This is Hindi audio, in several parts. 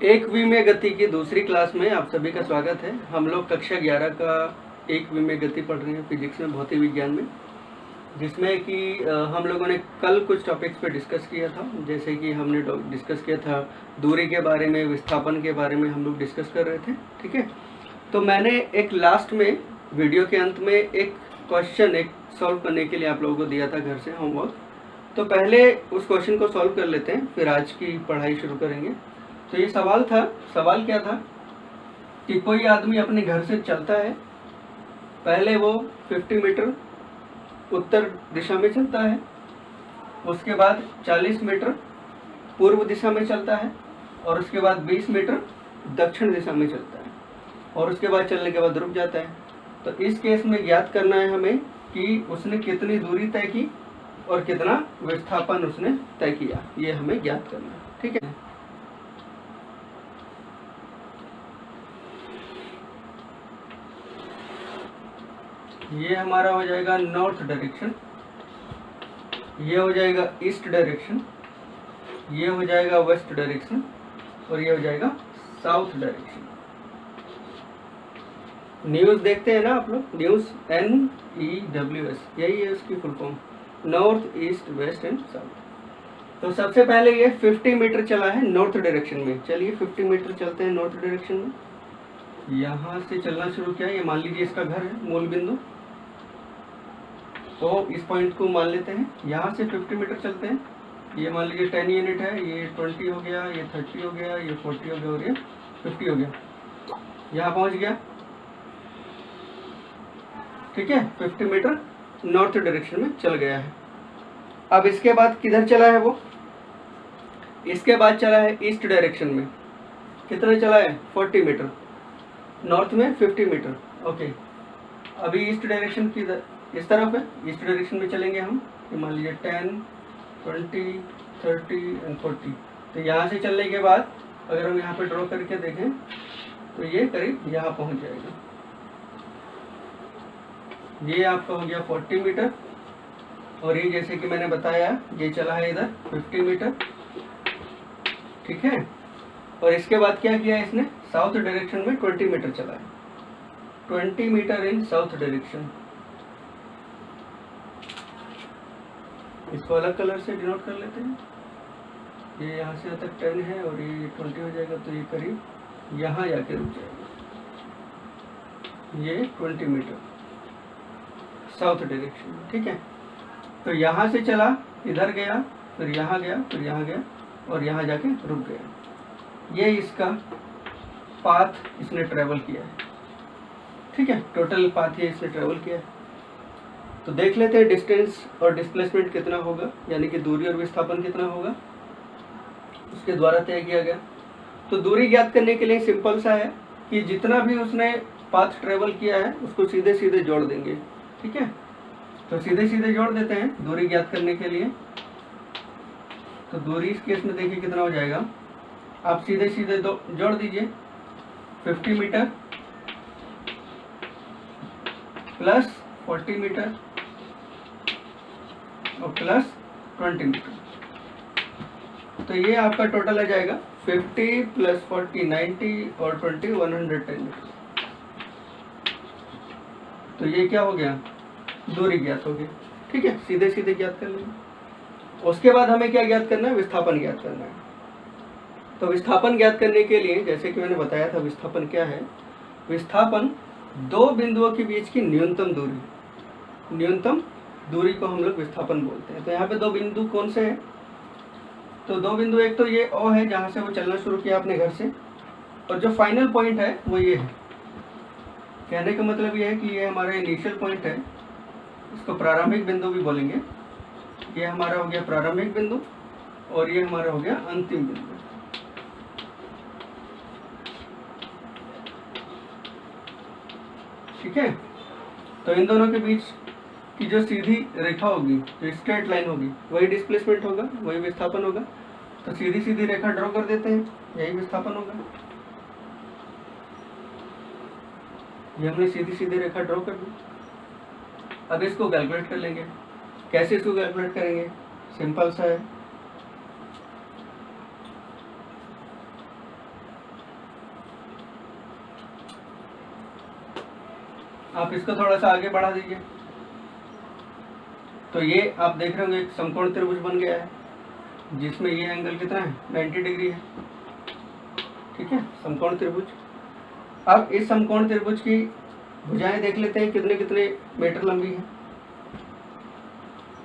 एक विमीय गति की दूसरी क्लास में आप सभी का स्वागत है। हम लोग कक्षा 11 का एक विमीय गति पढ़ रहे हैं फिजिक्स में, भौतिक विज्ञान में, जिसमें कि हम लोगों ने कल कुछ टॉपिक्स पे डिस्कस किया था। जैसे कि हमने डिस्कस किया था दूरी के बारे में, विस्थापन के बारे में हम लोग डिस्कस कर रहे थे। ठीक है, तो मैंने एक लास्ट में वीडियो के अंत में एक क्वेश्चन एक सॉल्व करने के लिए आप लोगों को दिया था घर से होमवर्क। तो पहले उस क्वेश्चन को सॉल्व कर लेते हैं, फिर आज की पढ़ाई शुरू करेंगे। तो ये सवाल क्या था कि कोई आदमी अपने घर से चलता है, पहले वो 50 मीटर उत्तर दिशा में चलता है, उसके बाद 40 मीटर पूर्व दिशा में चलता है, और उसके बाद 20 मीटर दक्षिण दिशा में चलता है, और उसके बाद चलने के बाद रुक जाता है। तो इस केस में ज्ञात करना है हमें कि उसने कितनी दूरी तय की और कितना विस्थापन उसने तय किया, ये हमें ज्ञात करना है। ठीक है, ये हमारा हो जाएगा नॉर्थ डायरेक्शन, ये हो जाएगा ईस्ट डायरेक्शन, ये हो जाएगा वेस्ट डायरेक्शन, और ये हो जाएगा साउथ डायरेक्शन। न्यूज़ देखते हैं ना आप लोग, न्यूज़ NEWS, यही है उसकी full form, north east west and south. तो सबसे पहले ये 50 मीटर चला है नॉर्थ डायरेक्शन में। चलिए 50 मीटर चलते हैं नॉर्थ डायरेक्शन में। यहाँ से चलना शुरू किया, ये मान लीजिए इसका घर है, मूल बिंदु। तो इस पॉइंट को मान लेते हैं, यहाँ से 50 मीटर चलते हैं। ये मान लीजिए 10 यूनिट है, ये 20 हो गया, ये 30 हो गया, ये 40 हो गया, और ये 50 हो गया। यहाँ पहुँच गया। ठीक है, 50 मीटर नॉर्थ डायरेक्शन में चल गया है। अब इसके बाद किधर चला है वो? इसके बाद चला है ईस्ट डायरेक्शन में। कितना चला है? 40 मीटर। नॉर्थ में 50 मीटर। ओके, अभी ईस्ट डायरेक्शन की इस तरफ है, ईस्ट डायरेक्शन में चलेंगे हम। ये मान लीजिए 10, 20, 30 एंड 40। तो यहाँ से चलने के बाद अगर हम यहाँ पे ड्रॉ करके देखें तो ये करीब यहाँ पहुँच जाएगा। ये आपका हो गया 40 मीटर, और ये जैसे कि मैंने बताया ये चला है इधर 50 मीटर। ठीक है, और इसके बाद क्या किया इसने? साउथ डायरेक्शन में 20 मीटर चला है, 20 मीटर इन साउथ डायरेक्शन। इसको अलग कलर से डिनोट कर लेते हैं। ये यहाँ से तक 10 है और ये 20 हो जाएगा, तो ये करीब यहाँ जाके रुक जाएगा। ये 20 मीटर साउथ डायरेक्शन में। ठीक है, तो यहाँ से चला, इधर गया, फिर यहाँ गया, फिर यहाँ गया, और यहाँ जाके रुक गया। ये इसका पाथ इसने ट्रेवल किया है। ठीक है, टोटल पाथ ये इसने ट्रेवल किया है। तो देख लेते हैं डिस्टेंस और डिस्प्लेसमेंट कितना होगा, यानी कि दूरी और विस्थापन कितना होगा, उसके द्वारा तय किया गया। तो दूरी ज्ञात करने के लिए सिंपल सा है कि जितना भी उसने पाथ ट्रेवल किया है उसको सीधे सीधे जोड़ देंगे। ठीक है, तो सीधे सीधे जोड़ देते हैं दूरी ज्ञात करने के लिए। तो दूरी इस केस में देखिए कितना हो जाएगा, आप सीधे सीधे जोड़ दीजिए। 50 मीटर प्लस 40 मीटर और प्लस 20 मीटर। तो ये आपका टोटल आ जाएगा 50 प्लस 40 90 और 20 110 मीटर। तो ये क्या हो गया? दूरी ज्ञात हो गई। ठीक है, सीधे सीधे ज्ञात कर लेंगे। उसके बाद हमें क्या ज्ञात करना है? विस्थापन ज्ञात करना है। तो विस्थापन ज्ञात करने के लिए जैसे कि मैंने बताया था, विस्थापन क्या है? विस्थापन दो बिंदुओं के बीच की न्यूनतम दूरी को हम लोग विस्थापन बोलते हैं। तो यहाँ पे दो बिंदु कौन से हैं? तो दो बिंदु, एक तो ये O है जहाँ से वो चलना शुरू किया अपने घर से, और जो फाइनल पॉइंट है वो ये है। कहने का मतलब ये है कि ये हमारा इनिशियल पॉइंट है, इसको प्रारंभिक बिंदु भी बोलेंगे। ये हमारा हो गया प्रारंभिक बिंदु, और ये हमारा हो गया अंतिम बिंदु। ठीक है, तो इन दोनों के बीच की जो सीधी रेखा होगी, जो स्ट्रेट लाइन होगी, वही डिस्प्लेसमेंट होगा, वही विस्थापन होगा। तो सीधी सीधी रेखा ड्रॉ कर देते हैं, यही विस्थापन होगा। ये हमने सीधी सीधी रेखा ड्रॉ कर दी। अब इसको कैलकुलेट कर लेंगे। कैसे इसको कैलकुलेट करेंगे? सिंपल सा है, आप इसको थोड़ा सा आगे बढ़ा दीजिए, तो ये आप देख रहे होंगे एक समकोण त्रिभुज बन गया है, जिसमें ये एंगल कितना है 90 डिग्री है। ठीक है, समकोण त्रिभुज। अब इस समकोण त्रिभुज की भुजाएं देख लेते हैं कितने कितने मीटर लंबी है।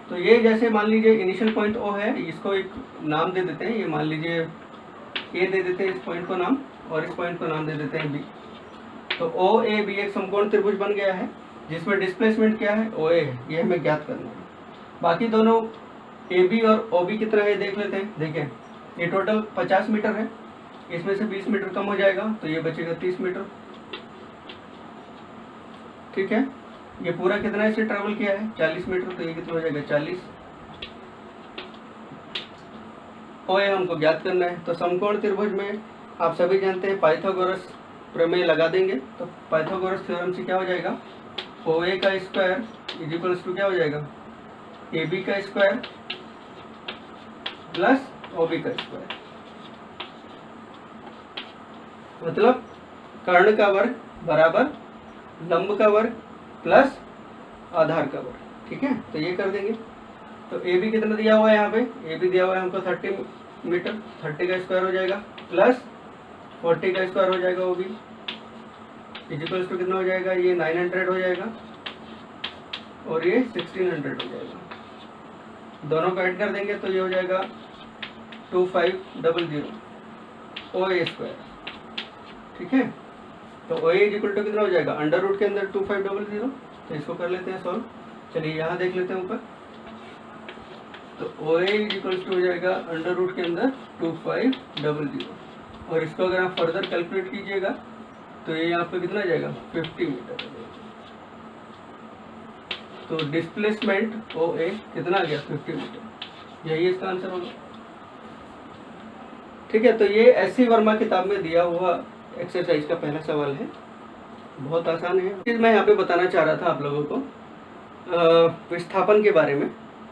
तो ये जैसे मान लीजिए इनिशियल पॉइंट O है, इसको एक नाम दे देते हैं, ये मान लीजिए A दे देते हैं इस पॉइंट को नाम, और इस पॉइंट को नाम दे देते हैं B। तो OAB एक समकोण त्रिभुज बन गया है, जिसमें डिस्प्लेसमेंट क्या है OA है, ये हमें ज्ञात करना है। बाकी दोनों AB और OB कितना है देख लेते हैं। देखिए ये टोटल 50 मीटर है, इसमें से 20 मीटर कम हो जाएगा तो ये बचेगा 30 मीटर। ठीक है, ये पूरा कितना इससे ट्रेवल किया है 40 मीटर, तो ये कितना हो जाएगा 40। OA हमको ज्ञात करना है। तो समकोण त्रिभुज में आप सभी जानते हैं पाइथागोरस प्रमेय लगा देंगे, तो पाइथागोरस थ्योरम से क्या हो जाएगा OA का स्क्वायर इज इक्वल्स टू क्या हो जाएगा AB का स्क्वायर प्लस OB का स्क्वायर, मतलब कर्ण का वर्ग बराबर लंब का वर्ग प्लस आधार का वर्ग। ठीक है, तो ये कर देंगे। तो AB कितना दिया हुआ है यहाँ पे, AB दिया हुआ है हमको 30 मीटर, 30 का स्क्वायर हो जाएगा प्लस 40 का स्क्वायर हो जाएगा OB इजिकल्स टू कितना हो जाएगा, ये 900 हो जाएगा और ये 1600 हो जाएगा। दोनों को ऐड कर देंगे तो ये हो जाएगा 2500 OA स्क्वायर। ठीक है, तो OA इजिकल टू कितना हो जाएगा अंडर रूट के अंदर 2500। तो इसको कर लेते हैं सॉल्व। चलिए यहाँ देख लेते हैं ऊपर, तो OA इजिकल टू हो जाएगा अंडर रूट के अंदर 2500, और इसको अगर आप फर्दर कैलकुलेट कीजिएगा तो ये यहाँ पे कितना आ जाएगा 50 मीटर। तो डिस्प्लेसमेंट OA कितना आ गया 50 मीटर, यही इसका आंसर होगा। ठीक है, तो ये SC वर्मा किताब में दिया हुआ एक्सरसाइज का पहला सवाल है, बहुत आसान है। मैं यहाँ पे बताना चाह रहा था आप लोगों को विस्थापन के बारे में।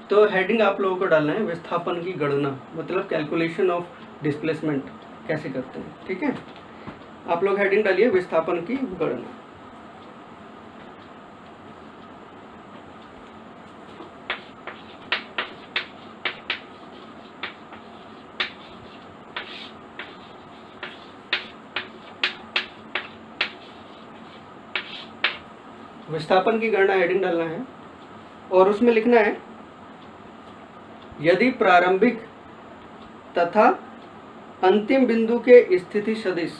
तो हेडिंग आप लोगों को डालना है विस्थापन की गणना, मतलब कैलकुलेशन ऑफ डिस्प्लेसमेंट कैसे करते हैं। ठीक है, आप लोग हेडिंग डालिए विस्थापन की गणना। विस्थापन की गणना हेडिंग डालना है और उसमें लिखना है यदि प्रारंभिक तथा अंतिम बिंदु के स्थिति सदिश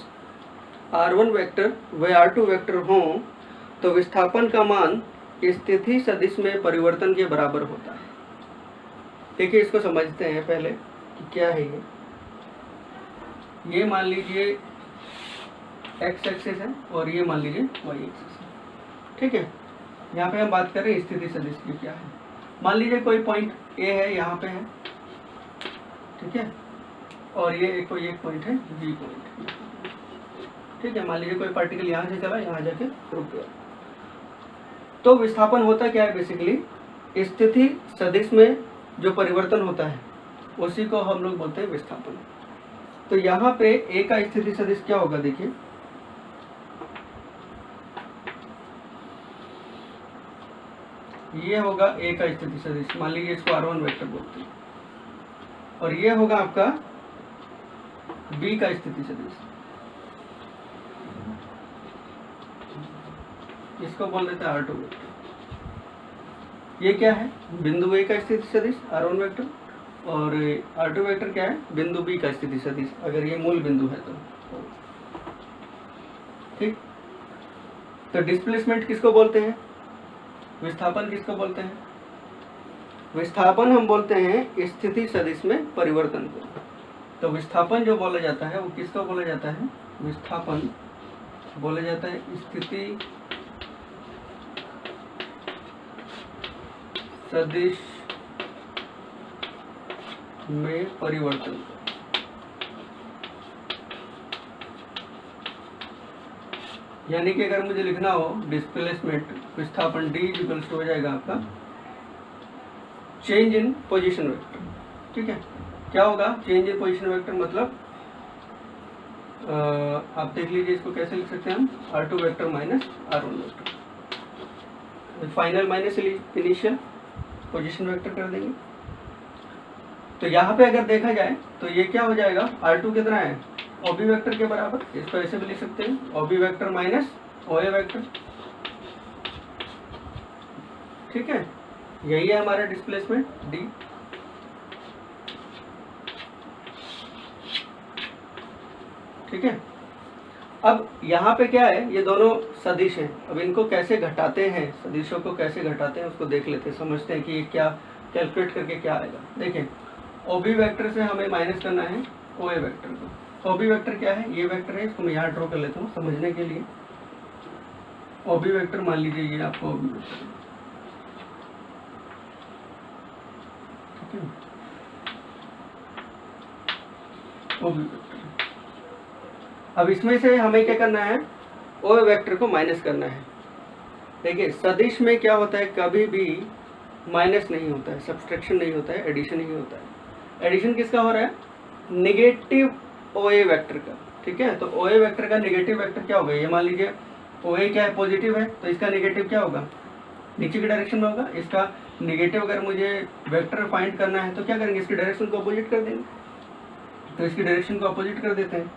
r1 वेक्टर व r2 वेक्टर हों तो विस्थापन का मान स्थिति सदिश में परिवर्तन के बराबर होता है। देखिए इसको समझते हैं पहले कि क्या है ये मान लीजिए x एक्सिस है और ये मान लीजिए y एक्सिस है। ठीक है, यहाँ पे हम बात कर रहे हैं स्थिति सदिश की क्या है। मान लीजिए कोई पॉइंट A है, यहाँ पे है। ठीक है, और ये कोई एक पॉइंट है B पॉइंट। ठीक है, मान लीजिए कोई पार्टिकल यहाँ से चला, यहाँ जाके रुक गया। तो विस्थापन होता क्या है, बेसिकली स्थिति सदिश में जो परिवर्तन होता है उसी को हम लोग बोलते हैं विस्थापन। तो यहाँ पे A का स्थिति सदिश क्या होगा, देखिए ये होगा A का स्थिति सदिश, मान लीजिए इसको r1 वेक्टर बोलते हैं, और ये होगा आपका B का स्थिति सदिश, इसको बोल देते हैं r2 वेक्टर। ये क्या है, बिंदु A का स्थिति सदिश r1 वेक्टर, और r2 वेक्टर क्या है, बिंदु B का स्थिति सदिश, अगर ये मूल बिंदु है तो। ठीक, तो डिस्प्लेसमेंट किसको बोलते हैं, विस्थापन किसको बोलते हैं, विस्थापन हम बोलते हैं स्थिति सदिश में परिवर्तन को। तो विस्थापन जो बोला जाता है वो किसको बोला जाता है, विस्थापन बोला जाता है स्थिति सदिश में परिवर्तन। यानी कि अगर मुझे लिखना हो डिस्प्लेसमेंट विस्थापन D इक्वल्स हो जाएगा आपका चेंज इन पोजीशन वेक्टर। ठीक है, क्या होगा चेंज इन पोजीशन वेक्टर, मतलब आप देख लीजिए इसको कैसे लिख सकते हैं हम, r2 vector minus r1 vector. Final minus initial position vector कर देंगे। तो यहाँ पे अगर देखा जाए तो ये क्या हो जाएगा, R2 कितना है, OB वेक्टर के बराबर। इसको ऐसे भी लिख सकते हैं, OB vector minus OA vector. ठीक है, यही है हमारा डिस्प्लेसमेंट D। ठीक है, अब यहाँ पे क्या है, ये दोनों सदिश हैं। अब इनको कैसे घटाते हैं, सदिशों को कैसे घटाते हैं उसको देख लेते हैं, समझते हैं कि ये क्या कैलकुलेट करके क्या आएगा। देखें, OB वेक्टर से हमें माइनस करना है OA वेक्टर को। OB वेक्टर क्या है, ये वेक्टर है, इसको मैं यहाँ ड्रॉ कर लेता हूँ समझने के लिए। OB वेक्टर मान लीजिए ये आपको OB वेक्टर है। ठीक है, OB वेक्टर। अब इसमें से हमें क्या करना है, OA वेक्टर को माइनस करना है। देखिए, सदिश में क्या होता है, कभी भी माइनस नहीं होता है, सब्सट्रैक्शन नहीं होता है, एडिशन ही होता है। एडिशन किसका हो रहा है, नेगेटिव OA वेक्टर का। ठीक है, तो OA वेक्टर का नेगेटिव वेक्टर क्या होगा, ये मान लीजिए OA क्या है, पॉजिटिव है, तो इसका नेगेटिव क्या होगा, नीचे की डायरेक्शन में होगा। इसका नेगेटिव अगर मुझे वेक्टर फाइंड करना है तो क्या करेंगे, इसकी डायरेक्शन को अपोजिट कर देंगे। तो इसकी डायरेक्शन को अपोजिट कर देते हैं,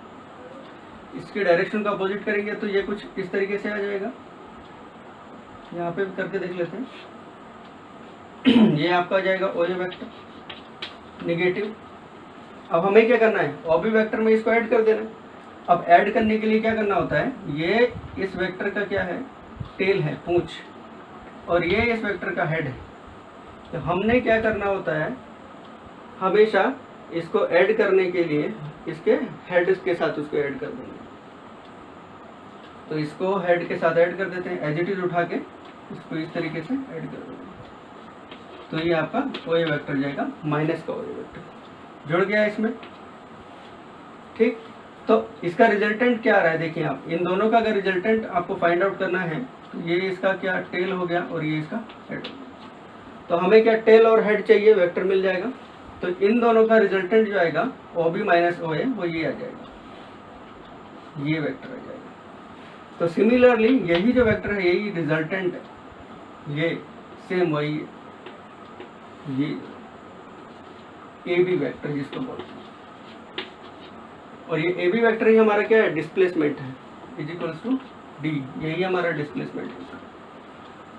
इसकी डायरेक्शन को अपोजिट करेंगे तो ये कुछ इस तरीके से आ जाएगा। यहाँ पे भी करके देख लेते हैं। ये आपका आ जाएगा OA वेक्टर नेगेटिव। अब हमें क्या करना है, OB वेक्टर में इसको ऐड कर देना है। अब ऐड करने के लिए क्या करना होता है, ये इस वेक्टर का क्या है, टेल है, पूंछ, और ये इस वेक्टर का हेड है। तो हमने क्या करना होता है, हमेशा इसको ऐड करने के लिए इसके हेड के साथ उसको ऐड कर देंगे। तो इसको हेड के साथ ऐड कर देते हैं, एज इट इज उठा के इसको इस तरीके से ऐड कर देंगे। तो ये आपका OA वेक्टर जाएगा, माइनस का OA वेक्टर जुड़ गया इसमें। ठीक, तो इसका रिजल्टेंट क्या आ रहा है, देखिए आप, इन दोनों का अगर रिजल्टेंट आपको फाइंड आउट करना है तो ये इसका क्या टेल हो गया और ये इसका हेड हो गया। तो हमें क्या टेल और हेड चाहिए, वेक्टर मिल जाएगा। तो इन दोनों का रिजल्टेंट जो आएगा OB माइनस OA वो ये आ जाएगा, ये वेक्टर आ जाएगा। तो सिमिलरली यही जो वेक्टर है यही रिजल्टेंट है, ये सेम वही है, ये AB वेक्टर जिसको बोलते हैं। और ये AB वेक्टर ही हमारा क्या है, डिस्प्लेसमेंट है, इज इक्वल्स टू D, यही हमारा डिस्प्लेसमेंट है।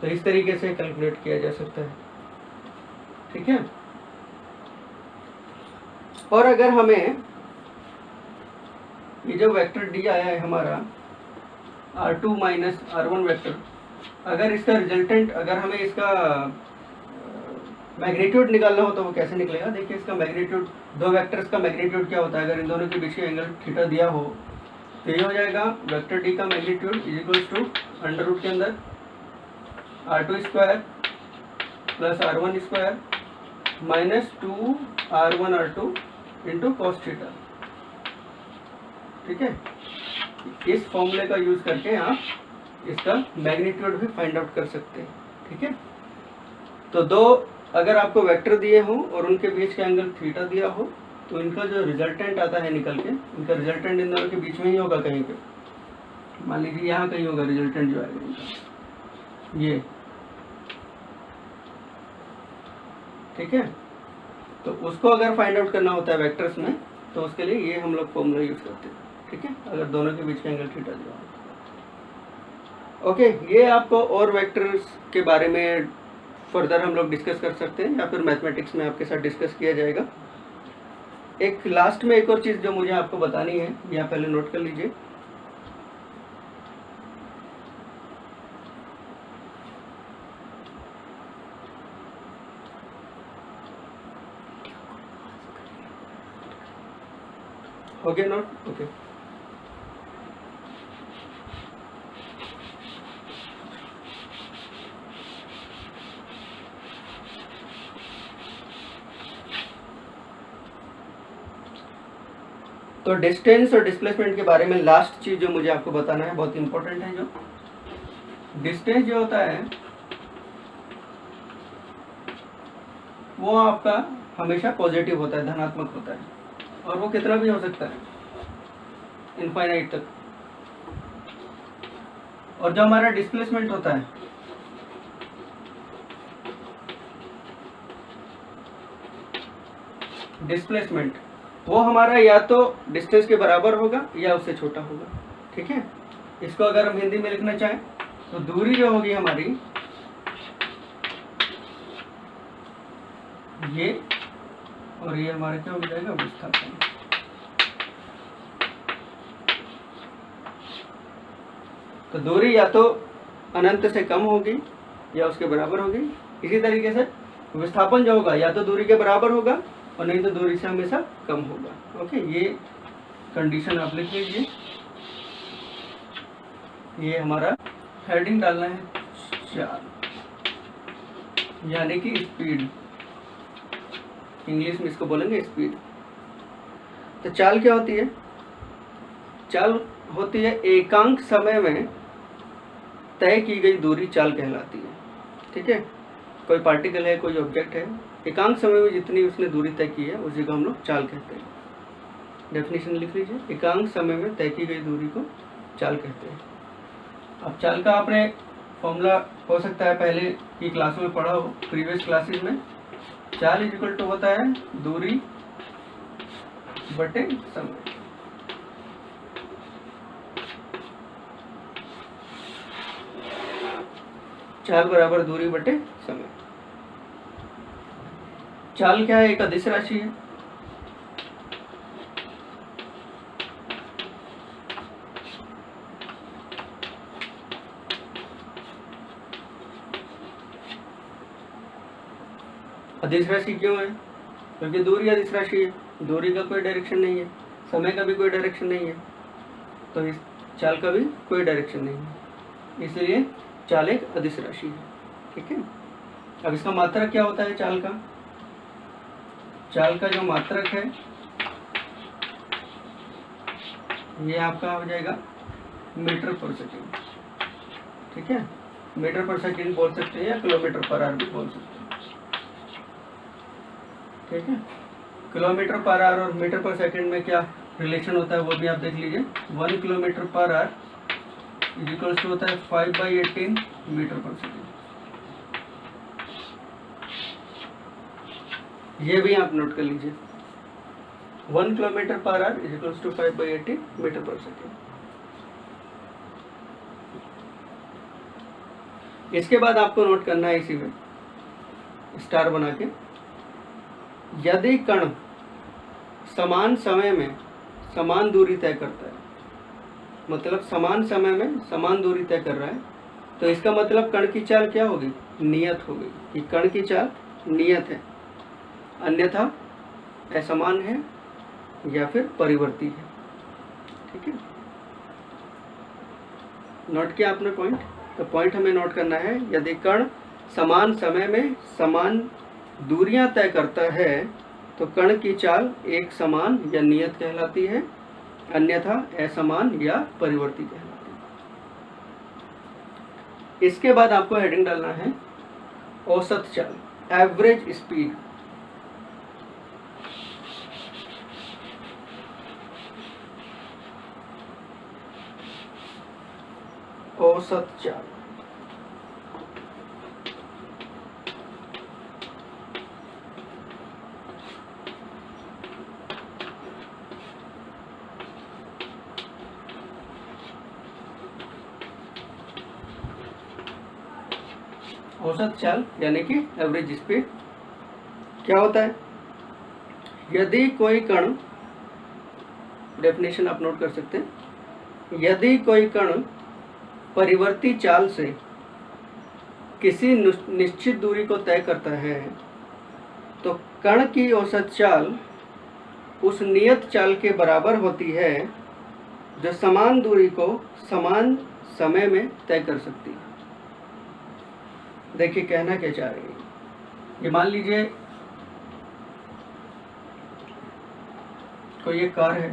तो इस तरीके से कैलकुलेट किया जा सकता है। ठीक है, और अगर हमें ये जो वेक्टर D आया है हमारा R2 माइनस R1 वेक्टर, अगर इसका रिजल्टेंट, अगर हमें इसका मैग्नीट्यूड निकालना हो तो वो कैसे निकलेगा। देखिए, इसका मैग्नीट्यूड, दो वेक्टर्स का मैग्नीट्यूड क्या होता है, अगर इन दोनों के बीच के एंगल थीटा दिया हो तो ये हो जाएगा वेक्टर D का magnitude is equals to under root के अंदर R2 square plus R1 square minus 2R1 R2 into cos theta. ठीक है, इस फॉर्मूले का यूज करके आप इसका मैग्नीट्यूड भी फाइंड आउट कर सकते हैं। ठीक है, तो दो अगर आपको वेक्टर दिए हो और उनके बीच का एंगल थीटा दिया हो तो इनका जो रिजल्टेंट आता है निकल के, इनका रिजल्टेंट इन दोनों के बीच में ही होगा कहीं पे, मान लीजिए यहाँ कहीं होगा रिजल्टेंट जो आएगा इनका, ये। ठीक है, तो उसको अगर फाइंड आउट करना होता है वेक्टर्स में तो उसके लिए ये हम लोग फॉर्मूला यूज करते हैं। ठीक है, अगर दोनों के बीच का एंगल थीटा दिया हो। ओके, ये आपको और वेक्टर्स के बारे में फर्दर हम लोग डिस्कस कर सकते हैं या फिर मैथमेटिक्स में आपके साथ डिस्कस किया जाएगा। एक लास्ट में एक और चीज़ जो मुझे आपको बतानी है, यहाँ पहले नोट कर लीजिए। हो गया नोट? ओके, तो डिस्टेंस और डिस्प्लेसमेंट के बारे में लास्ट चीज जो मुझे आपको बताना है, बहुत इंपॉर्टेंट है। जो डिस्टेंस जो होता है वो आपका हमेशा पॉजिटिव होता है, धनात्मक होता है, और वो कितना भी हो सकता है, इनफाइनाइट तक। और जो हमारा डिस्प्लेसमेंट होता है डिस्प्लेसमेंट वो हमारा या तो डिस्टेंस के बराबर होगा या उससे छोटा होगा। ठीक है, इसको अगर हम हिंदी में लिखना चाहें तो दूरी जो होगी हमारी ये, और ये हमारा क्या हो जाएगा, विस्थापन। तो दूरी या तो अनंत से कम होगी या उसके बराबर होगी। इसी तरीके से विस्थापन जो होगा या तो दूरी के बराबर होगा और नहीं तो दूरी से हमेशा कम होगा। ओके, ये कंडीशन आप लिख लीजिए। ये हमारा हेडिंग डालना है चाल, यानी कि स्पीड, इंग्लिश में इसको बोलेंगे स्पीड। तो चाल क्या होती है? चाल होती है एकांक समय में तय की गई दूरी चाल कहलाती है। ठीक है, कोई पार्टिकल है, कोई ऑब्जेक्ट है, एकांक समय में जितनी उसने दूरी तय की है उसी को हम लोग चाल कहते हैं। डेफिनेशन लिख लीजिए, एकांक समय में तय की गई दूरी को चाल कहते हैं। अब चाल का आपने फॉर्मूला हो सकता है पहले की क्लास में पढ़ा हो, प्रीवियस क्लासेस में। चाल इज इक्वल टू होता है दूरी बटे समय। चाल बराबर दूरी बटे समय। चाल क्या है? एक अदिश राशि है। अदिश राशि क्यों है? क्योंकि दूरी अदिश राशि है। दूरी का कोई डायरेक्शन नहीं है, समय का भी कोई डायरेक्शन नहीं है, तो इस चाल का भी कोई डायरेक्शन नहीं है, इसलिए चाल एक अदिश राशि है। ठीक है, अब इसका मात्रक क्या होता है चाल का? चाल का जो मात्रक है ये आपका हो जाएगा मीटर पर सेकेंड। ठीक है, मीटर पर सेकेंड बोल सकते हैं या किलोमीटर पर आवर भी बोल सकते हैं। ठीक है, किलोमीटर पर आवर और मीटर पर सेकेंड में क्या रिलेशन होता है वो भी आप देख लीजिए। 1 kilometre per hour is equals to होता है 5/18 मीटर पर सेकेंड। ये भी आप नोट कर लीजिए, 1 kilometre per hour is equals to 5/18 metre per second. इसके बाद आपको नोट करना है इसी में स्टार बना के, यदि कण समान समय में समान दूरी तय करता है, मतलब समान समय में समान दूरी तय कर रहा है, तो इसका मतलब कण की चाल क्या होगी? नियत होगी, कि कण की चाल नियत है, अन्यथा असमान है या फिर परिवर्ती है। ठीक है, नोट किया आपने पॉइंट? तो पॉइंट हमें नोट करना है, यदि कण समान समय में समान दूरियां तय करता है तो कण की चाल एक समान या नियत कहलाती है, अन्यथा असमान या परिवर्ती कहलाती है। इसके बाद आपको हेडिंग डालना है औसत चाल, एवरेज स्पीड। औसत चाल, औसत चाल यानी कि एवरेज स्पीड क्या होता है? यदि कोई कण, डेफिनेशन आप नोट कर सकते हैं, यदि कोई कण परिवर्ती चाल से किसी निश्चित दूरी को तय करता है तो कण की औसत चाल उस नियत चाल के बराबर होती है जो समान दूरी को समान समय में तय कर सकती है। देखिए कहना क्या चाह रही है, ये मान लीजिए कोई एक कार है,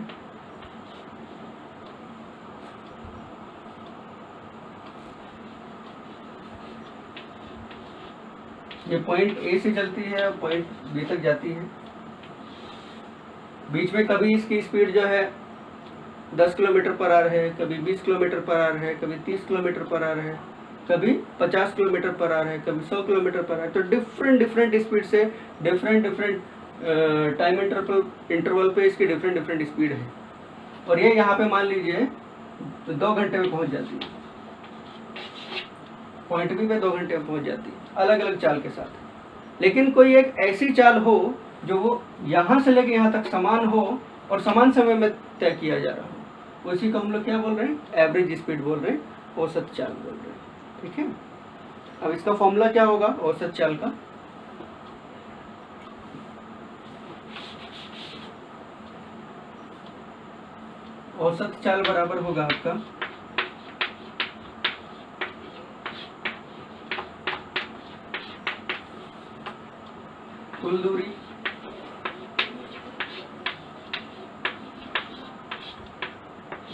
ये पॉइंट ए से चलती है और पॉइंट बी तक जाती है। बीच में कभी इसकी स्पीड जो है 10 किलोमीटर पर आवर है, कभी 20 किलोमीटर पर आवर है, कभी 30 किलोमीटर पर आवर है, कभी 50 किलोमीटर पर आवर है, कभी 100 किलोमीटर पर आवर। तो डिफरेंट स्पीड से डिफरेंट टाइम इंटरवल पे इसकी डिफरेंट डिफरेंट स्पीड है, और ये यहाँ पे मान लीजिए 2 घंटे में पहुँच जाती है, पॉइंट बी पे 2 घंटे में पहुँच जाती है, अलग अलग चाल के साथ। लेकिन कोई एक ऐसी चाल हो जो वो यहाँ से लेके यहाँ तक समान हो और समान समय में तय किया जा रहा हो, उसी को हम लोग क्या बोल रहे हैं, एवरेज स्पीड बोल रहे हैं, औसत चाल बोल रहे हैं। ठीक है, अब इसका फॉर्मूला क्या होगा औसत चाल का? औसत चाल बराबर होगा आपका कुल दूरी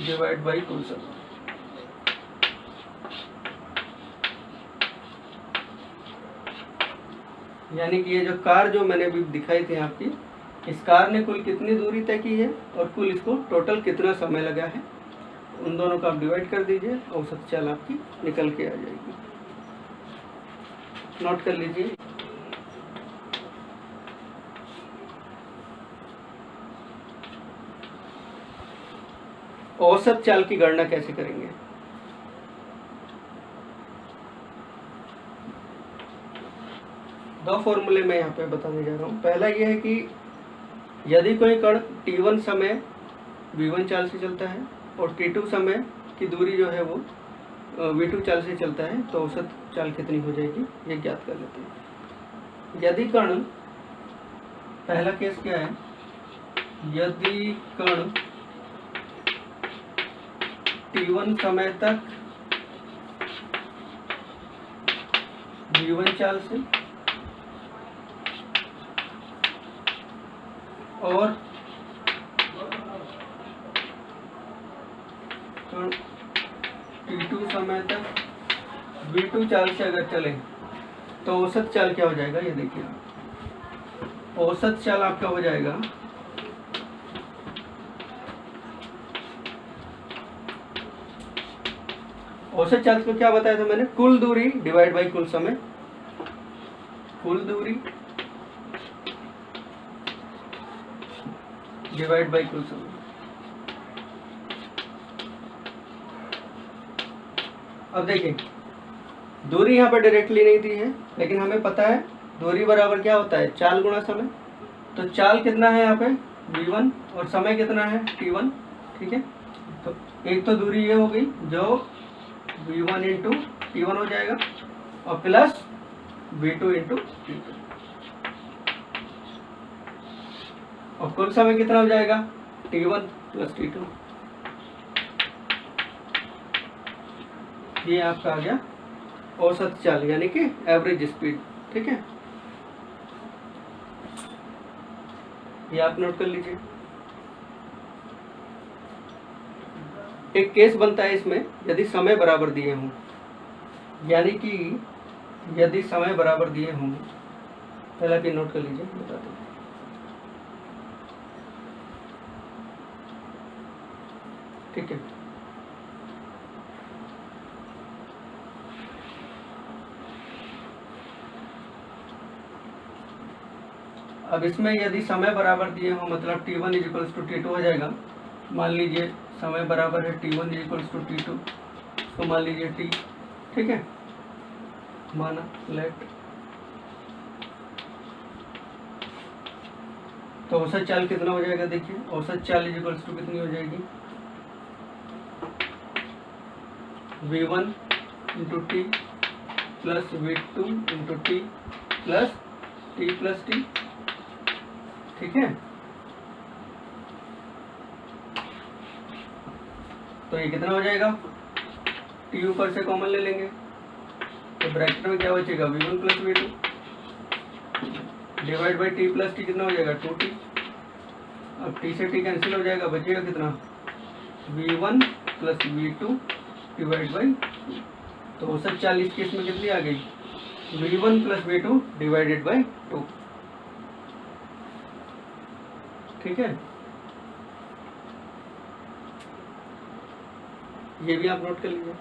डिवाइड बाई कुल समय। यानी कि ये जो कार जो मैंने अभी दिखाई थी आपकी, इस कार ने कुल कितनी दूरी तय की है और कुल इसको टोटल कितना समय लगा है, उन दोनों का आप डिवाइड कर दीजिए, औसत चाल आपकी निकल के आ जाएगी। नोट कर लीजिए। औसत चाल की गणना कैसे करेंगे? दो फॉर्मूले मैं यहाँ पे बताने जा रहा हूँ। पहला ये है कि यदि कोई कण t1 समय v1 चाल से चलता है और t2 समय की दूरी जो है वो v2 चाल से चलता है, तो औसत चाल कितनी हो जाएगी ये ज्ञात कर लेते हैं। यदि कण, पहला केस क्या है, यदि कण t1 समय तक v1 चाल से और t2 समय तक v2 चाल से अगर चले तो औसत चाल क्या हो जाएगा, ये देखिए औसत चाल आपका हो जाएगा औसत चाल को क्या बताया था मैंने, कुल दूरी डिवाइड बाई कुल समय, कुल दूरी डिवाइड बाई कुल समय। अब देखिए दूरी यहाँ पर डायरेक्टली नहीं दी है, लेकिन हमें पता है दूरी बराबर क्या होता है, चाल गुणा समय। तो चाल कितना है यहाँ पे v1 और समय कितना है t1। ठीक है, तो एक तो दूरी ये हो गई जो v1 इंटू t1 हो जाएगा और प्लस v2 इंटू t2, और कुल समय कितना हो जाएगा t1 प्लस t2। ये आपका आ गया औसत चाल यानी कि एवरेज स्पीड। ठीक है, ये आप नोट कर लीजिए। एक केस बनता है इसमें, यदि समय बराबर दिए हों, यानी कि यदि समय बराबर दिए हों, पहला भी नोट कर लीजिए, बता दो। ठीक है, अब इसमें यदि समय बराबर दिए हो, मतलब t1 इक्वल्स टू t2 हो जाएगा। मान लीजिए समय बराबर है t1 इक्वल्स टू t2, तो मान लीजिए t। ठीक है, माना लेट, तो औसत चाल कितना हो जाएगा, देखिए औसत चाल इक्वल्स टू कितनी हो जाएगी, v1 into T plus v2 into T plus T plus T. ठीक है, तो ये कितना हो जाएगा, टी ऊपर से कॉमन ले लेंगे, तो ब्रैकेट में क्या बचेगा v1 plus v2 divide by T plus T, कितना हो जाएगा 2t। अब टी से टी कैंसिल हो जाएगा, बचेगा कितना v1 plus v2 divide by 2। तो औसत चाल इस केस में कितनी आ गई, v1 plus v2 divided by 2। ठीक है, ये भी आप नोट कर लीजिए।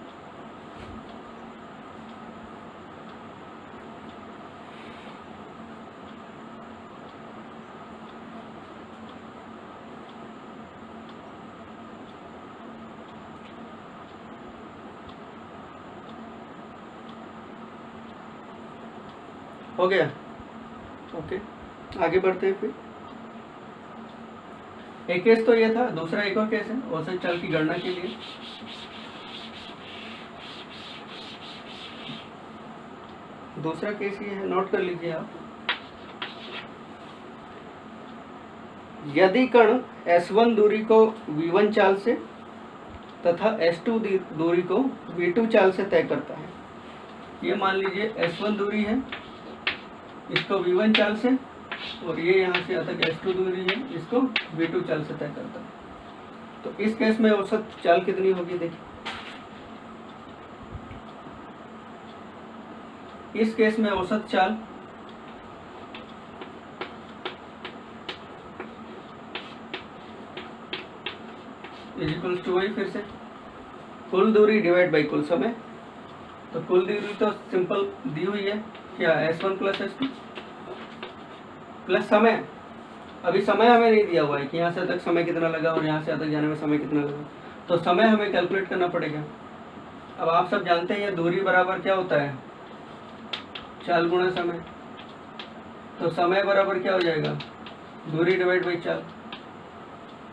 हो गया? ओके, आगे बढ़ते हैं फिर। एक केस तो ये था, दूसरा एक और केस है औसत चाल की गणना के लिए। दूसरा केस ये है, नोट कर लीजिए आप। यदि कण S1 दूरी को V1 चाल से तथा S2 दूरी को V2 चाल से तय करता है। ये मान लीजिए S1 दूरी है, इसको V1 चाल से, और ये यहाँ से यहाँ तक S2 दूरी है, इसको V2 चाल से तय करता है। तो इस केस में औसत चाल कितनी होगी? देखिए, इस केस में औसत चाल इज इक्वल्स टू वही, फिर से कुल दूरी डिवाइड बाई कुल समय। तो कुल दूरी तो सिंपल दी हुई है, क्या? S1 प्लस S2 प्लस समय। अभी समय हमें नहीं दिया हुआ है कि यहाँ से तक समय कितना लगा और यहाँ से तक जाने में समय कितना लगा, तो समय हमें कैलकुलेट करना पड़ेगा। अब आप सब जानते हैं दूरी बराबर क्या होता है? चाल गुणा समय। तो समय बराबर क्या हो जाएगा? दूरी डिवाइड बाई चाल।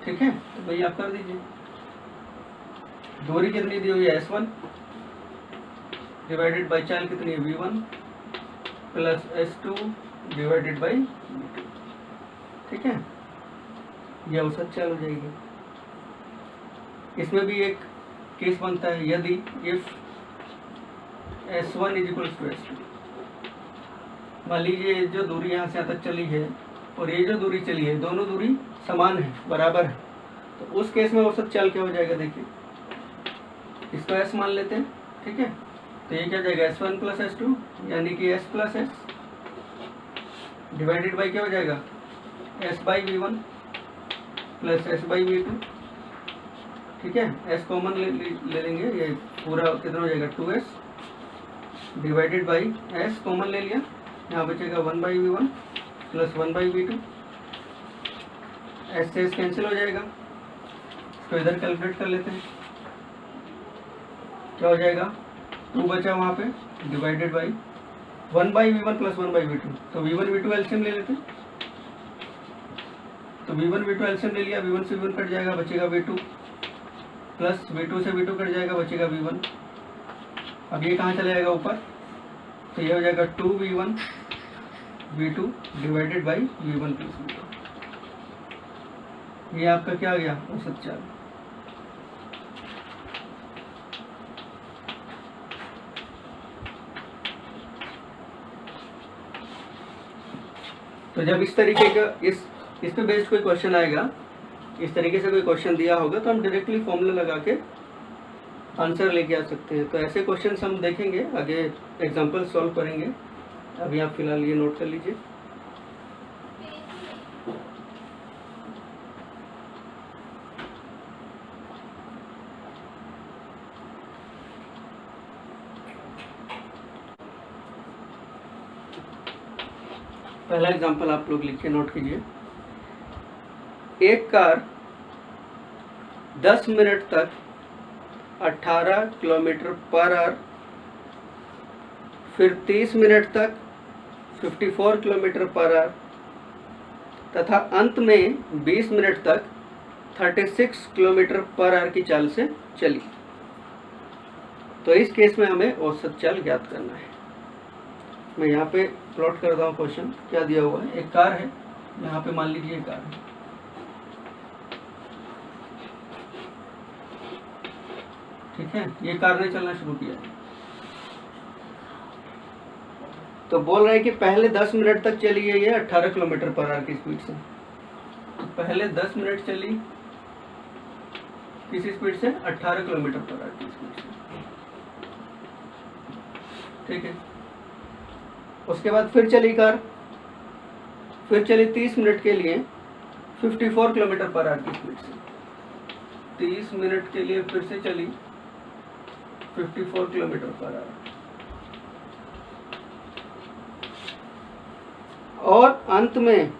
ठीक है, तो भाई आप कर दीजिए। दूरी कितनी दी हुई है? S1 डिवाइडेड बाई चाल कितनी है? V1 plus S2 divided by V2। ठीक है, यह औसत चाल हो जाएगी। इसमें भी एक केस बनता है, यदि if S1 is equals to S2। मान लीजिए जो दूरी यहाँ से यहाँ तक चली है और ये जो दूरी चली है, दोनों दूरी समान है, बराबर है। तो उस केस में औसत चाल क्या हो जाएगा? देखिए, इसको S मान लेते हैं। ठीक है, तो ये क्या हो जाएगा? S1 प्लस S2 यानी कि S plus S divided by क्या हो जाएगा? S by V1 plus S by V2। ठीक है, S कॉमन ले लेंगे, ये पूरा कितना हो जाएगा? 2S divided by S common ले लिया, यहाँ बचेगा 1 by V1 plus 1 by V2। S से S कैंसिल हो जाएगा, इसको इधर कैलकुलेट कर लेते हैं। क्या हो जाएगा? 2 बचा वहाँ पे, divided by 1 by V1 plus 1 by V2। तो V1 V2 एलसीएम ले लेते हैं। तो V1 V2 एलसीएम ले लिया, V1 से V1 कट जाएगा, बचेगा V2 प्लस V2 से V2 कट जाएगा, बचेगा V1। अब ये कहाँ चला जाएगा? ऊपर। तो ये हो जाएगा 2V1 V2 divided by V1 plus V2। ये आपका क्या आ गया? औसत चाल। तो जब इस तरीके का इस पे बेस्ड कोई क्वेश्चन आएगा, इस तरीके से कोई क्वेश्चन दिया होगा, तो हम डायरेक्टली फॉर्मूला लगा के आंसर लेके आ सकते हैं। तो ऐसे क्वेश्चंस हम देखेंगे आगे, एग्जांपल सॉल्व करेंगे। अभी आप फिलहाल ये नोट कर लीजिए। पहला एग्जांपल आप लोग लिखिए, नोट कीजिए। एक कार 10 मिनट तक 18 किलोमीटर पर आवर, फिर 30 मिनट तक 54 किलोमीटर पर आवर तथा अंत में 20 मिनट तक 36 किलोमीटर पर आवर की चाल से चली। तो इस केस में हमें औसत चाल ज्ञात करना है। मैं यहाँ पे प्लॉट करता हूँ क्वेश्चन। क्या दिया हुआ है? एक कार है, यहाँ पे मान लीजिए कार है। ठीक है, ये कार ने चलना शुरू किया। तो बोल रहे हैं कि पहले 10 मिनट तक चली है ये 18 किलोमीटर पर आवर की स्पीड से। तो पहले 10 मिनट चली किस स्पीड से? 18 किलोमीटर पर आवर की स्पीड से। ठीक है, उसके बाद फिर चली कार, फिर चली 30 मिनट के लिए 54 किलोमीटर पर आवर की स्पीड से। 30 मिनट के लिए फिर से चली 54 किलोमीटर पर आवर, और अंत में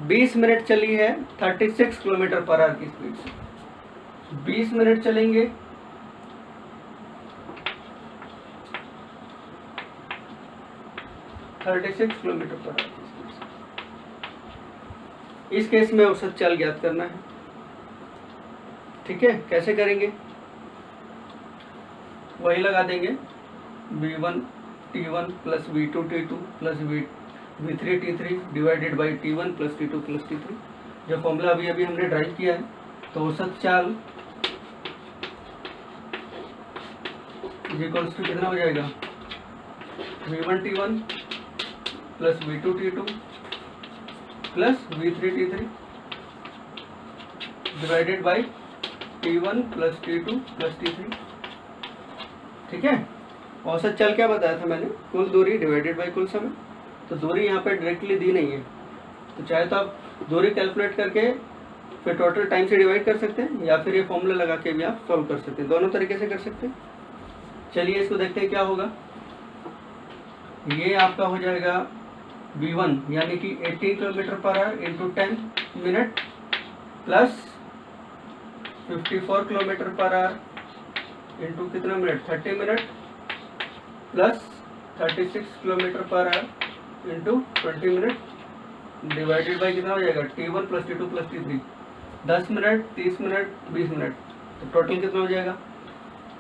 20 मिनट चली है 36 किलोमीटर पर आवर की स्पीड से। 20 मिनट चलेंगे, 36 किलोमीटर पर आवर की स्पीड से। इस केस में औसत चाल ज्ञात करना है। ठीक है, कैसे करेंगे? वही लगा देंगे v1 t1 plus v2 t2 plus v3 t3 divided by t1 plus t2 plus t3। जो फॉर्मूला अभी अभी हमने ड्राइव किया है, तो औसत चाल इक्वल्स टू कितना हो जाएगा, v1 t1 plus v2 t2 plus v3 t3 divided by t1 plus t2 plus t3। ठीक है, औसत चाल क्या बताया था मैंने, कुल दूरी डिवाइडेड बाई कुल समय। तो दूरी यहाँ पे डायरेक्टली दी नहीं है, तो चाहे तो आप दूरी कैलकुलेट करके फिर टोटल टाइम से डिवाइड कर सकते हैं, या फिर ये फॉर्मूला लगा के भी आप सॉल्व कर सकते हैं। दोनों तरीके से कर सकते हैं। चलिए इसको देखते हैं क्या होगा। ये आपका हो जाएगा v1 यानी कि 18 kilometre per hour into 10 minute plus 54 kilometre per hour into कितना minute, 30 minute plus 36 kilometre per hour into 20 minute divided by कितना हो जाएगा, t1 plus t2 plus t3। 10 minute, 30 minute, 20 minute, तो टोटल कितना हो जाएगा,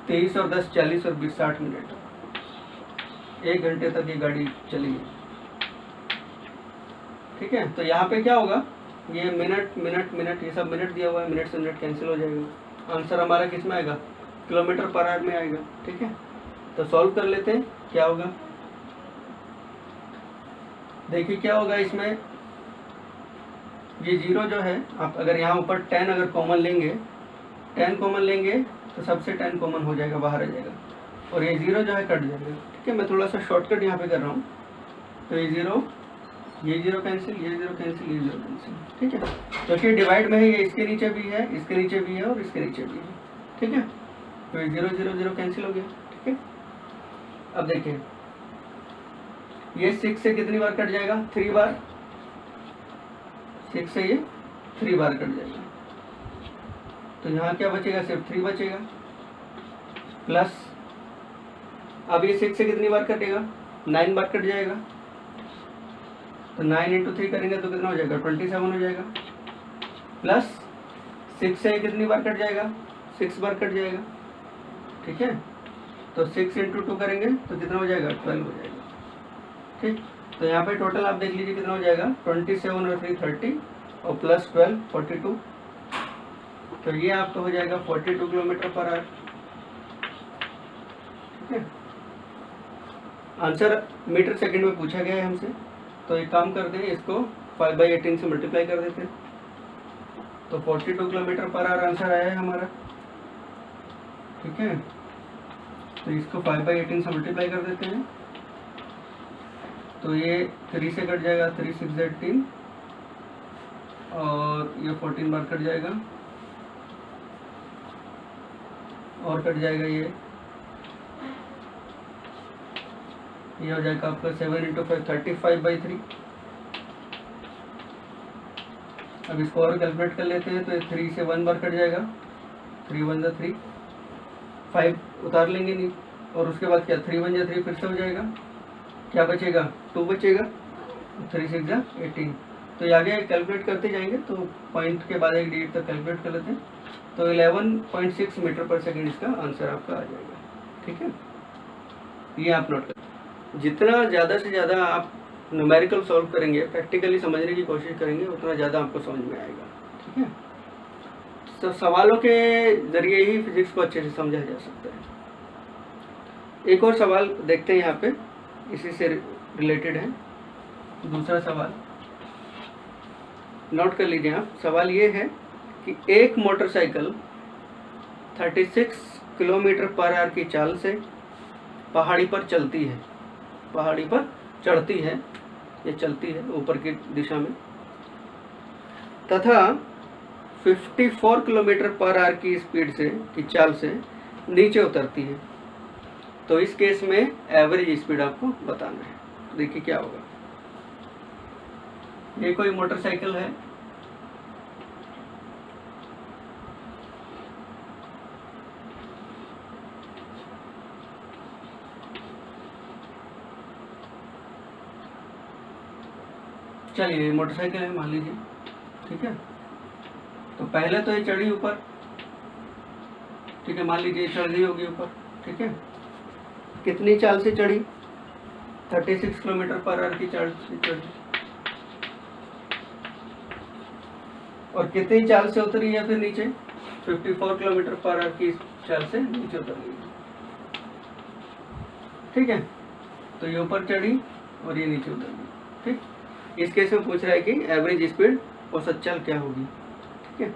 23 और 10 40 और 20 60 मिनट। 1 घंटे तक ये गाड़ी चलेगी। ठीक है, तो यहाँ पे क्या होगा, ये मिनट मिनट मिनट ये सब मिनट दिया हुआ है, मिनट से मिनट कैंसिल हो जाएगा। आंसर हमारा किस में आएगा, किलोमीटर पर आवर में आएगा। ठीक है, तो सॉल्व कर लेते हैं क्या होगा। देखिए क्या होगा इसमें, ये 0 जो है, आप अगर यहाँ ऊपर 10 अगर कॉमन लेंगे, 10 कॉमन लेंगे तो सबसे 10 कॉमन हो जाएगा, बाहर आ जाएगा, और ये 0 जो है कट जाएगा। ठीक है, मैं थोड़ा सा शॉर्टकट यहाँ पे कर रहा हूँ। तो ये 0 कैंसिल, ये 0 कैंसिल, ये 0 कैंसिल। ठीक है, क्योंकि डिवाइड में है, ये इसके नीचे भी है, इसके नीचे भी है और इसके नीचे भी है। ठीक है, तो ये 0 0 0 कैंसिल हो गया। ठीक है, अब देखिए ये 6 से कितनी बार कट जाएगा, 3 बार। 6 से ये 3 बार कट जाएगा, तो यहाँ क्या बचेगा, सिर्फ 3 बचेगा। प्लस अब ये 6 से कितनी बार कटेगा, 9 बार कट जाएगा, तो 9 इंटू 3 करेंगे तो कितना हो जाएगा, 27 हो जाएगा। प्लस 6 से कितनी बार कट जाएगा, 6 बार कट जाएगा। ठीक है, तो 6 इंटू 2 करेंगे तो कितना हो जाएगा, 12 हो जाएगा। ठीक, तो यहाँ पे टोटल आप देख लीजिए कितना हो जाएगा, 27 और 3 30 और प्लस 12 42। तो ये आपका हो जाएगा 42 किलोमीटर पर आवर। ठीक है, आंसर मीटर सेकंड में पूछा गया है हमसे, तो एक काम करते हैं, इसको 5/18 से मल्टीप्लाई कर देते हैं, तो 42 किलोमीटर पर आवर आंसर आया है हमारा। ठीक है, तो इसको 5/18 से मल्टीप्लाई कर देते हैं, तो ये 3 से कट जाएगा, 3 6 18 और ये 14 बार कट जाएगा, और कट जाएगा ये हो जाएगा आपका 7 इंटू 5 35/3। अब इसको और कैलकुलेट कर लेते हैं, तो 3 से 1 बार कट जाएगा, 3 1 जा 3, 5 उतार लेंगे नहीं, और उसके बाद क्या, 3 1 जा 3 फिर से हो जाएगा, क्या बचेगा, 2 बचेगा, 3 6 जा 18। तो आगे कैलकुलेट करते जाएंगे, तो पॉइंट के बाद एक डिजिट तक कैलकुलेट कर लेते हैं, तो 11.6 मीटर पर सेकेंड इसका आंसर आपका आ जाएगा। ठीक है, ये आप नोट कर। जितना ज़्यादा से ज़्यादा आप न्यूमेरिकल सॉल्व करेंगे, प्रैक्टिकली समझने की कोशिश करेंगे, उतना ज़्यादा आपको समझ में आएगा। ठीक है, तो सवालों के ज़रिए ही फिजिक्स को अच्छे से समझा जा सकता है। एक और सवाल देखते हैं यहाँ पे, इसी से रिलेटेड है। दूसरा सवाल नोट कर लीजिए आप। सवाल ये है कि एक मोटरसाइकिल 36 किलोमीटर पर आवर की चाल से पहाड़ी पर चलती है, पहाड़ी पर चढ़ती है, ये चलती है ऊपर की दिशा में, तथा 54 किलोमीटर पर आवर की स्पीड से, की चाल से नीचे उतरती है। तो इस केस में एवरेज स्पीड आपको बताना है। देखिए क्या होगा, ये कोई मोटरसाइकिल है, चलिए मोटरसाइकिल है मान लीजिए, ठीक है। तो पहले तो ये चढ़ी ऊपर, ठीक है, मान लीजिए चढ़ गई होगी ऊपर, ठीक है। कितनी चाल से चढ़ी? 36 किलोमीटर पर आवर की चाल से चढ़ी। और कितनी चाल से उतरी है फिर नीचे? 54 किलोमीटर पर आवर की चाल से नीचे उतर गई, ठीक है। तो ये ऊपर चढ़ी और ये नीचे उतर गई, ठीक। इस केस में पूछ रहा है कि एवरेज स्पीड औसत चाल क्या होगी, ठीक है।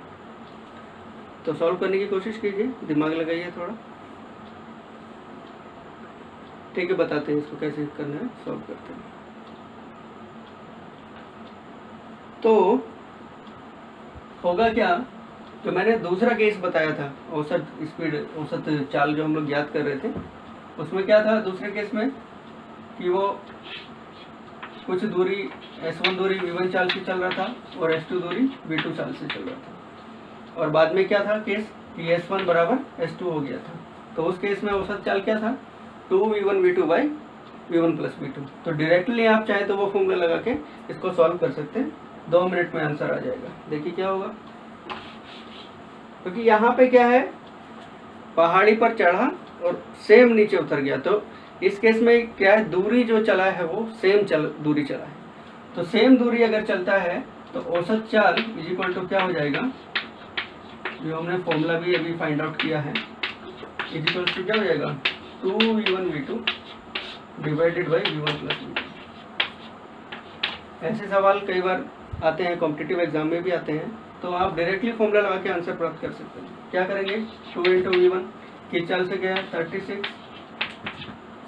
तो सॉल्व करने की कोशिश कीजिए, दिमाग लगाइए थोड़ा, ठीक है। बताते हैं इसको कैसे करना है, सॉल्व करते हैं। तो होगा क्या, जो मैंने दूसरा केस बताया था औसत स्पीड औसत चाल जो हम लोग याद कर रहे थे, उसमें क्या था दूसरे केस में कि वो कुछ दूरी S1 दूरी V1 चाल से चल रहा था और S2 दूरी V2 चाल से चल रहा था। और बाद में क्या था केस कि S1 बराबर S2 हो गया था। तो उस केस में औसत चाल क्या था? 2V1 V2 by V1 plus V2। तो डायरेक्टली आप चाहे तो वो फॉर्मूला लगा के इसको सॉल्व कर सकते हैं, 2 मिनट में आंसर आ जाएगा। देखिए क्या होगा, क्योंकि यहाँ पे क्या है, पहाड़ी पर चढ़ा और सेम नीचे उतर गया। तो इस केस में क्या है, दूरी जो चला है वो सेम दूरी चला है। तो सेम दूरी अगर चलता है तो औसत चाल इज इक्वल टू क्या हो जाएगा, जो हमने फॉर्मूला भी अभी फाइंड आउट किया है, इज इक्वल टू क्या हो जाएगा, 2V1 V2 divided by V1 plus V2। ऐसे सवाल कई बार आते हैं, कॉम्पिटिटिव एग्जाम में भी आते हैं। तो आप डायरेक्टली फॉर्मूला लगा के आंसर प्राप्त कर सकते हैं। क्या करेंगे, 2 इंटू V1 किस चाल से गया है 36,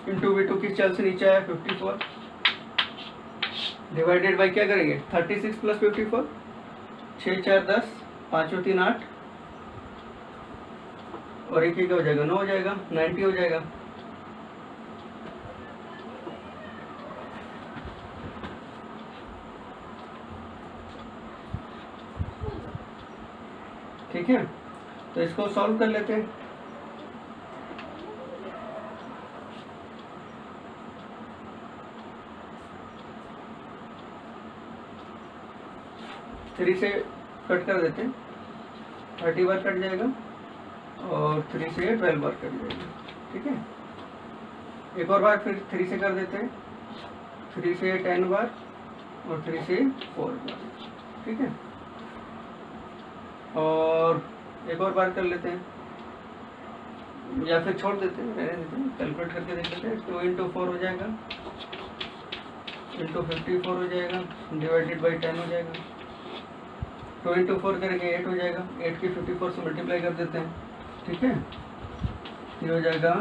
इंटू V2 किस चाल से नीचे आया 54, डिवाइडेड बाई क्या करेंगे 36 प्लस 54, 6 4 10, 5 और 3 8, और एक क्या हो जाएगा 9 हो जाएगा, 90 हो जाएगा। ठीक है, तो इसको सॉल्व कर लेते हैं। थ्री से कट कर देते हैं, 30 बार कट जाएगा और 3 से 12 बार कट जाएगा, ठीक है। एक और बार फिर 3 से कर देते हैं, 3 से 10 बार और 3 से 4 बार, ठीक है। और एक और बार कर लेते हैं, या फिर छोड़ देते हैं, रहने देते हैं, कैलकुलेट करके देख लेते हैं। 2 इंटू 4 हो जाएगा, इंटू 54 हो जाएगा, डिवाइडेड बाई 10 हो जाएगा। 2 इंटू 4 करेंगे 8 हो जाएगा, 8 की 54 से मल्टीप्लाई कर देते हैं, ठीक है। ये हो जाएगा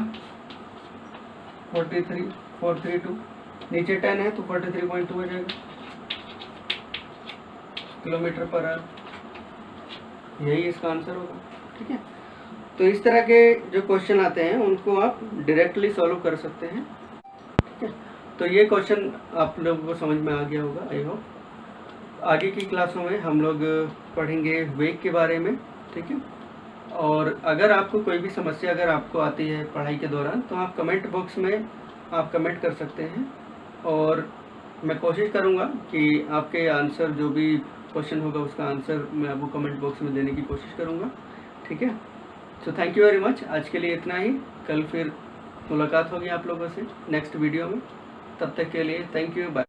43 432, नीचे 10 है तो 43.2 हो जाएगा किलोमीटर पर आवर। यही इसका आंसर होगा, ठीक है। तो इस तरह के जो क्वेश्चन आते हैं उनको आप डायरेक्टली सॉल्व कर सकते हैं, ठीक है। तो ये क्वेश्चन आप लोगों को समझ में आ गया होगा, आई होप। आगे की क्लासों में हम लोग पढ़ेंगे वेग के बारे में, ठीक है। और अगर आपको कोई भी समस्या अगर आपको आती है पढ़ाई के दौरान, तो आप कमेंट बॉक्स में आप कमेंट कर सकते हैं, और मैं कोशिश करूँगा कि आपके आंसर जो भी क्वेश्चन होगा उसका आंसर मैं आपको कमेंट बॉक्स में देने की कोशिश करूँगा, ठीक है। So thank you very much, आज के लिए इतना ही। कल फिर मुलाकात होगी आप लोगों से नेक्स्ट वीडियो में, तब तक के लिए थैंक यू, बाय।